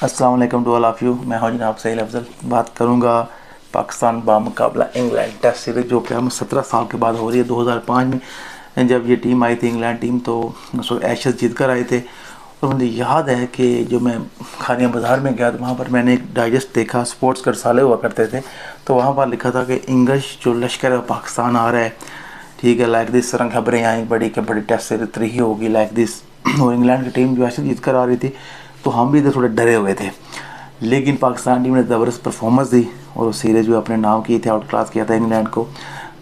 अस्सलाम वालेकुम to all of you. मैं हूं जनाब सहील अफजल। बात करूंगा पाकिस्तान बामुकाबला इंग्लैंड टेस्ट सीरीज़ जो कि हम 17 साल के बाद हो रही है। 2005 में जब ये टीम आई थी इंग्लैंड टीम, तो उस वक्त एशेज़ जीत कर आए थे। और मुझे याद है कि जो मैं खानिया बाज़ार में गया तो वहाँ पर मैंने एक डाइजेस्ट देखा, स्पोर्ट्स के रसाले हुआ करते थे, तो वहाँ पर लिखा था कि इंग्लिश जो लश्कर है पाकिस्तान आ रहा है, ठीक है, लाइक दिस तरह खबरें आई बड़ी कि बड़ी टेस्ट सीरीज 3 ही होगी लाइक दिस। और इंग्लैंड की टीम जो ऐसे जीत कर आ रही थी, तो हम भी इधर थोड़े डरे हुए थे। लेकिन पाकिस्तान टीम ने ज़बरदस्त परफॉर्मेंस दी और वो सीरीज़ जो अपने नाम किए थे, आउट क्लास किया था इंग्लैंड को।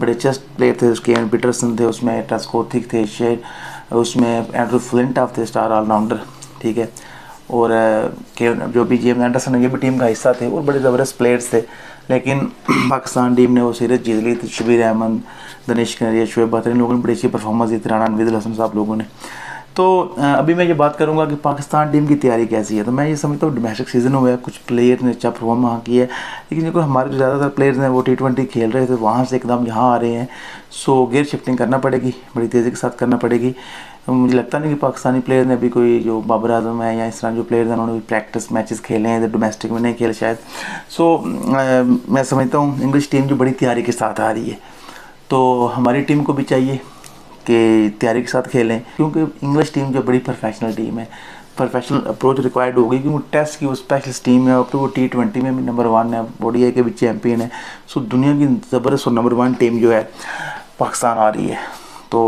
बड़े चेस्ट प्लेयर थे, केन पीटरसन थे उसमें, टस्कोथिक थे, शेर उसमें, एंड्रू फ्लिंटॉफ थे स्टार ऑलराउंडर, ठीक है, और जो भी जेम्स एंडरसन है ये भी टीम का हिस्सा थे और बड़े ज़बरदस्त प्लेयर्स थे। लेकिन पाकिस्तान टीम ने वो सीरीज़ जीत ली थी। शबीर अहमद, दनिश कनेरिया, शुएब अख्तर, इन लोगों ने बड़ी अच्छी परफॉर्मेंस दी थी, राना नवीद हसन साहब लोगों ने। तो अभी मैं ये बात करूंगा कि पाकिस्तान टीम की तैयारी कैसी है। तो मैं ये समझता हूँ डोमेस्टिक सीज़न हुआ है, कुछ प्लेयर ने अच्छा परफॉर्म वहाँ किया है, लेकिन जो हमारे जो ज़्यादातर प्लेयर्स हैं वो T20 खेल रहे थे, वहाँ से एकदम यहाँ आ रहे हैं। सो गियर शिफ्टिंग करना पड़ेगी, बड़ी तेज़ी के साथ करना पड़ेगी। मुझे लगता नहीं कि पाकिस्तानी प्लेयर ने अभी कोई, जो बाबर आजम है या इस तरह जो प्लेयर्स हैं, उन्होंने भी प्रैक्टिस मैचेस खेले हैं, डोमेस्टिक में नहीं खेले शायद। सो मैं समझता हूँ इंग्लिश टीम जो बड़ी तैयारी के साथ आ रही है, तो हमारी टीम को भी चाहिए कि तैयारी के साथ खेलें, क्योंकि इंग्लिश टीम जो बड़ी प्रोफेशनल टीम है, प्रोफेशनल अप्रोच रिक्वायर्ड होगी, क्योंकि टेस्ट की वो स्पेशलिस्ट टीम है। अब तो वो T20 में भी नंबर 1 है, ODI के भी चैम्पियन है। सो दुनिया की ज़बरदस्त और नंबर 1 टीम जो है पाकिस्तान आ रही है। तो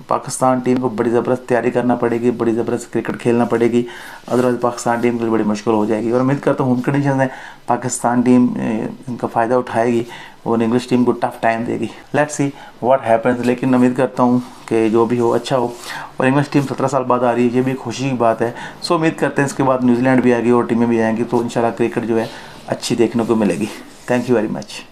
पाकिस्तान टीम को बड़ी ज़बरदस्त तैयारी करना पड़ेगी, बड़ी ज़बरदस्त क्रिकेट खेलना पड़ेगी, अदरवाइज़ पाकिस्तान टीम के लिए बड़ी मुश्किल हो जाएगी। और उम्मीद करता हूँ होम कंडीशन है, पाकिस्तान टीम इनका फ़ायदा उठाएगी और इंग्लिश टीम को टफ टाइम देगी। Let's see what happens. लेकिन उम्मीद करता हूँ कि जो भी हो अच्छा हो। और इंग्लिश टीम 17 साल बाद आ रही है, ये भी खुशी की बात है। सो उम्मीद करते हैं इसके बाद न्यूजीलैंड भी आएगी और टीमें भी आएंगी, तो इंशाल्लाह क्रिकेट जो है अच्छी देखने को मिलेगी। Thank you very much.